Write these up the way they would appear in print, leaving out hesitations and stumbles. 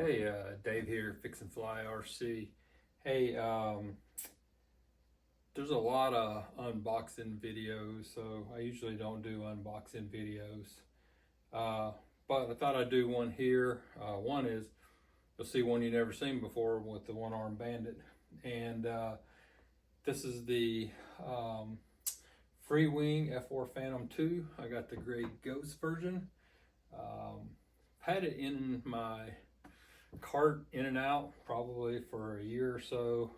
Hey, Dave here, Fix and Fly RC. Hey, there's a lot of unboxing videos, so I usually don't do unboxing videos. But I thought I'd do one here. One is, you'll see one you've never seen before with the one-armed bandit. And this is the Free Wing F-4 Phantom 2. I got the gray ghost version. Had it in my cart in and out probably for a year or so.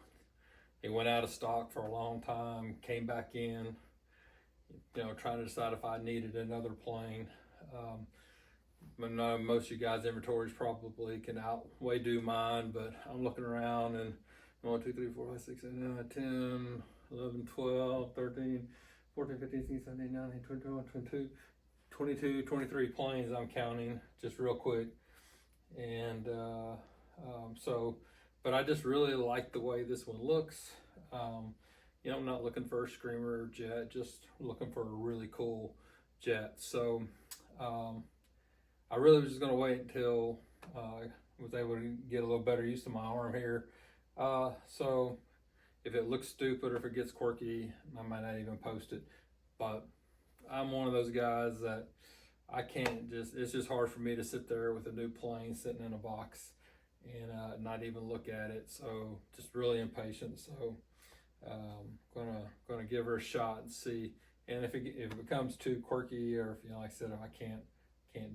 It went out of stock for a long time, came back in, trying to decide if I needed another plane. Most of you guys' inventories probably can outweigh do mine, but I'm looking around and 1, 2, 3, 4, 5, 6, 7, 8, 9, 10, 11, 12, 13, 14, 15, 16, 17, 19, 20, 21, 22, 22, 23 planes I'm counting just real quick. And but I just really like the way this one looks. I'm not looking for a screamer jet, just looking for a really cool jet. So I really was just going to wait until I was able to get a little better use of my arm here. So if it looks stupid or if it gets quirky, I might not even post it. But I'm one of those guys that it's just hard for me to sit there with a new plane sitting in a box and not even look at it. So just really impatient. So gonna give her a shot and see. And if it becomes too quirky, or if like I said, if I can't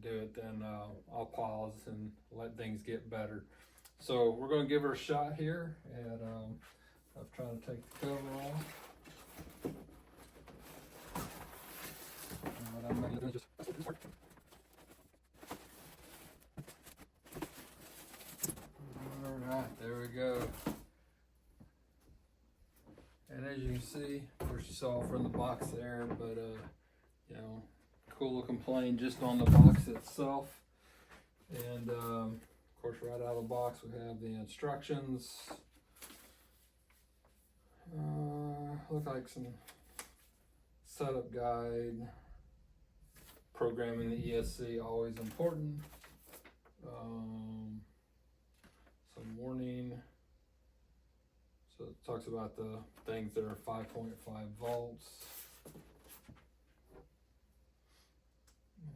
do it, then I'll pause and let things get better. So we're gonna give her a shot here, and I'm trying to take the cover off. Alright, there we go. And as you can see, of course you saw from the box there, but cool looking plane just on the box itself. And of course right out of the box we have the instructions. Look like some setup guide. Programming the ESC, always important. Some warning. So it talks about the things that are 5.5 volts.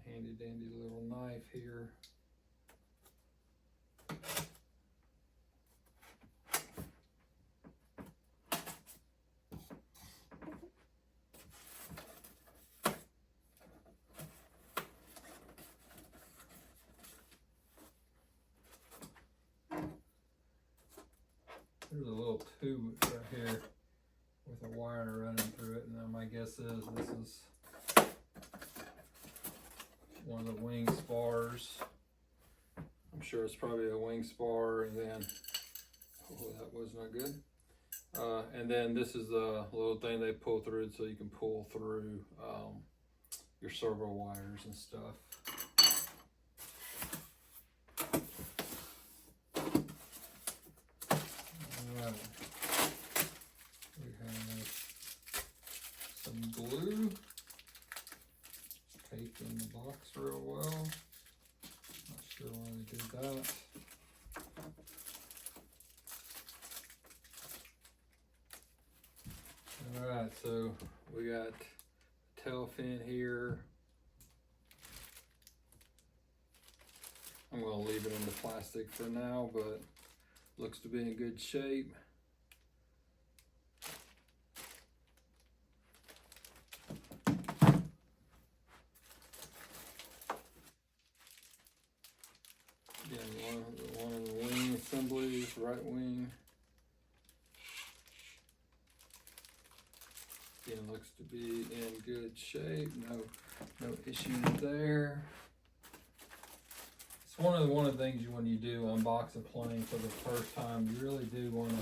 Handy dandy little knife here. There's a little tube right here with a wire running through it, and then my guess is this is one of the wing spars. I'm sure it's probably a wing spar, and then, oh, that was not good. And then this is the little thing they pull through it so you can pull through your servo wires and stuff. We have some glue taped in the box real well. Not sure why they did that. Alright, so we got tail fin here. I'm going to leave it in the plastic for now, but looks to be in good shape. Again, one of the wing assemblies, right wing. Again, looks to be in good shape. No issues there. It's one of the things when you do unbox a plane for the first time, you really do want to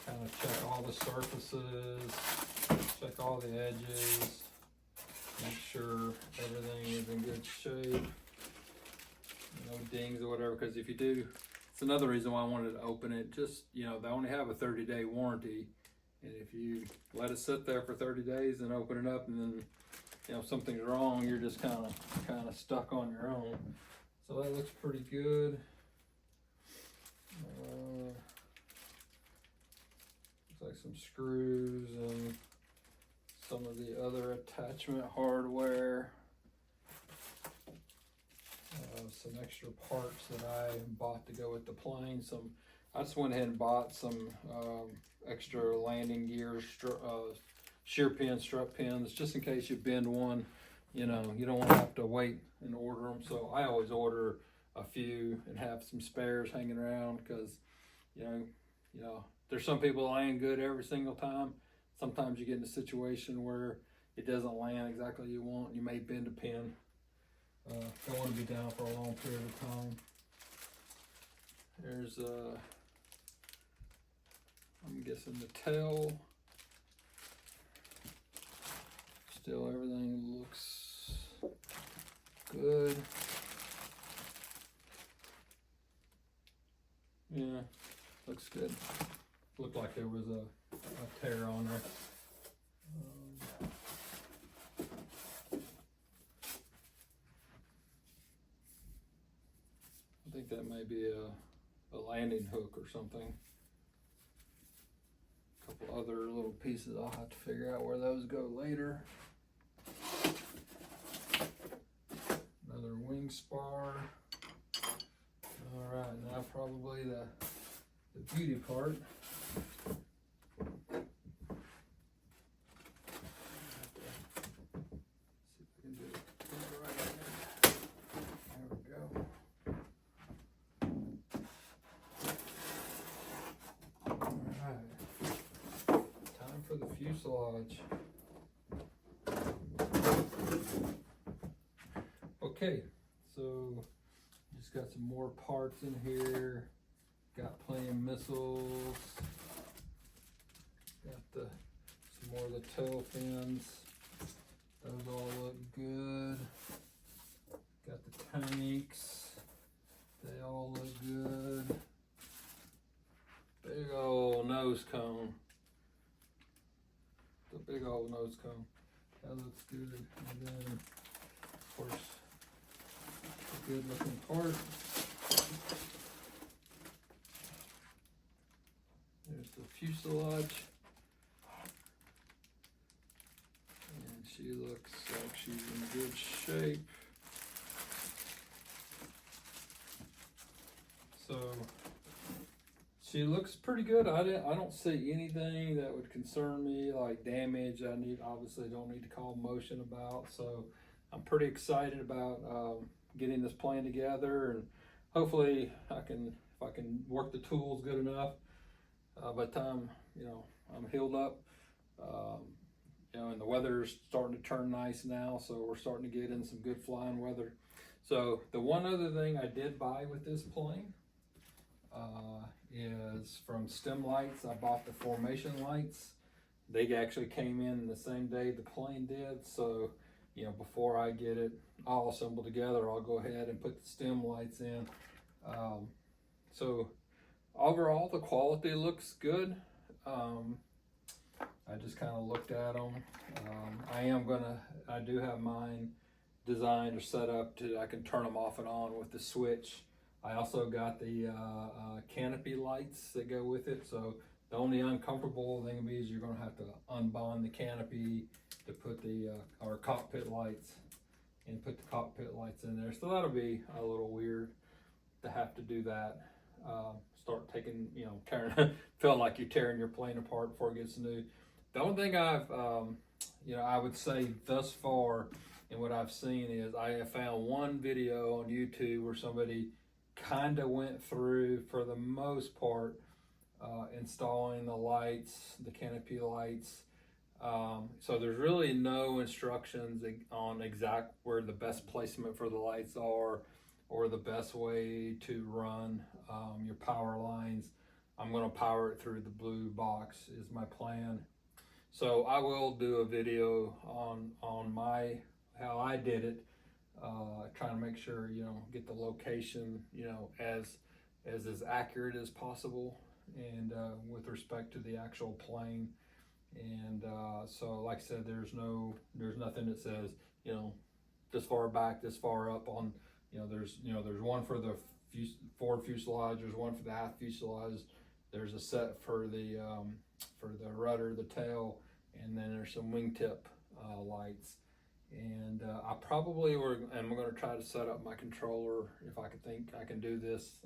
kind of check all the surfaces, check all the edges, make sure everything is in good shape, no dings or whatever. Because if you do, it's another reason why I wanted to open it. Just they only have a 30-day warranty, and if you let it sit there for 30 days and open it up, and then something's wrong, you're just kind of stuck on your own. So that looks pretty good. some screws and some of the other attachment hardware. Some extra parts that I bought to go with the plane. I just went ahead and bought some extra landing gear, shear pins, strut pins, just in case you bend one. You know, you don't want to have to wait and order them. So I always order a few and have some spares hanging around, because you know, there's some people that land good every single time. Sometimes you get in a situation where it doesn't land exactly you want. You may bend a pin. Don't want to be down for a long period of time. There's I'm guessing the tail. Still everything looks good. Yeah, looks good. Looked like there was a tear on there. I think that may be a landing hook or something. A couple other little pieces, I'll have to figure out where those go later. Another wing spar. All right, now probably the beauty part. The fuselage. Okay, so just got some more parts in here. Got plenty of missiles. Got some more of the tail fins. Those all look good. Got the tanks. They all look good. Big old nose cone. The big old nose cone. That looks good. And then, of course, a good looking part. There's the fuselage. And she looks like she's in good shape. So she looks pretty good. I don't see anything that would concern me, like damage. Obviously don't need to call motion about. So I'm pretty excited about getting this plane together, and hopefully if I can work the tools good enough, by the time I'm healed up, and the weather's starting to turn nice now, so we're starting to get in some good flying weather. So the one other thing I did buy with this plane is from Stem Lights. I bought the formation lights. They actually came in the same day the plane did. So, before I get it all assembled together, I'll go ahead and put the stem lights in. So overall, the quality looks good. I just kind of looked at them. I do have mine designed or set up I can turn them off and on with the switch. I also got the canopy lights that go with it. So the only uncomfortable thing is you're going to have to unbond the canopy to put our cockpit lights, and put the cockpit lights in there. So that'll be a little weird to have to do that. Start taking, feeling like you're tearing your plane apart before it gets new. The only thing I would say thus far and what I've seen is I have found one video on YouTube where somebody kind of went through, for the most part, installing the lights, the canopy lights. So there's really no instructions on exact where the best placement for the lights are, or the best way to run your power lines. I'm going to power it through the blue box is my plan. So I will do a video on how I did it, trying to make sure, get the location, as accurate as possible, and with respect to the actual plane. And so like I said, there's nothing that says, this far back, this far up on, there's one for the forward fuselage, there's one for the aft fuselage, There's a set for the rudder, the tail, and then there's some wingtip lights. And I probably am going to try to set up my controller, if I could think I can do this,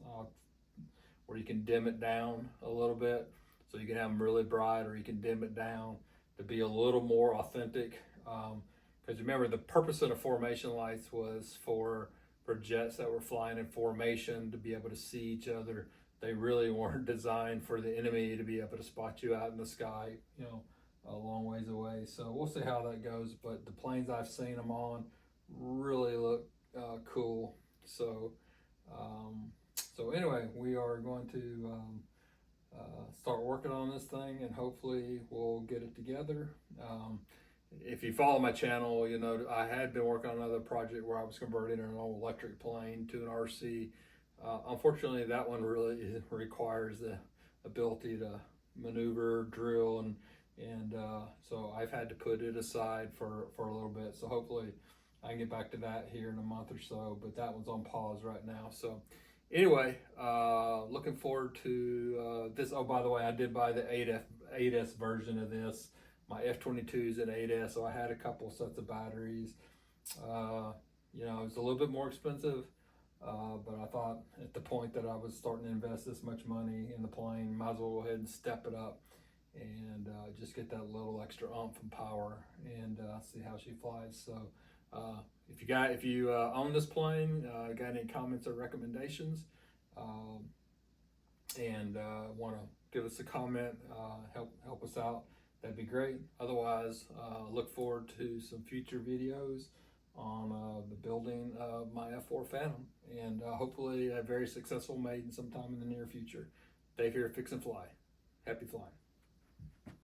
where you can dim it down a little bit, so you can have them really bright, or you can dim it down to be a little more authentic. Because remember, the purpose of the formation lights was for jets that were flying in formation to be able to see each other. They really weren't designed for the enemy to be able to spot you out in the sky, a long ways away. So we'll see how that goes. But the planes I've seen them on really look cool. So anyway, we are going to start working on this thing, and hopefully we'll get it together. If you follow my channel, you know I had been working on another project where I was converting an old electric plane to an RC. Unfortunately, that one really requires the ability to maneuver, drill, and so I've had to put it aside for a little bit. So hopefully I can get back to that here in a month or so, but that one's on pause right now. So anyway, looking forward to this. Oh, by the way, I did buy the 8S version of this. My F-22 is an 8S, so I had a couple sets of batteries. It's a little bit more expensive, but I thought at the point that I was starting to invest this much money in the plane, might as well go ahead and step it up and just get that little extra oomph and power, and see how she flies. So if you own this plane, got any comments or recommendations, and want to give us a comment, help us out, that'd be great. Otherwise, look forward to some future videos on the building of my F-4 Phantom, and hopefully a very successful maiden sometime in the near future. Dave here, Fix and Fly. Happy flying.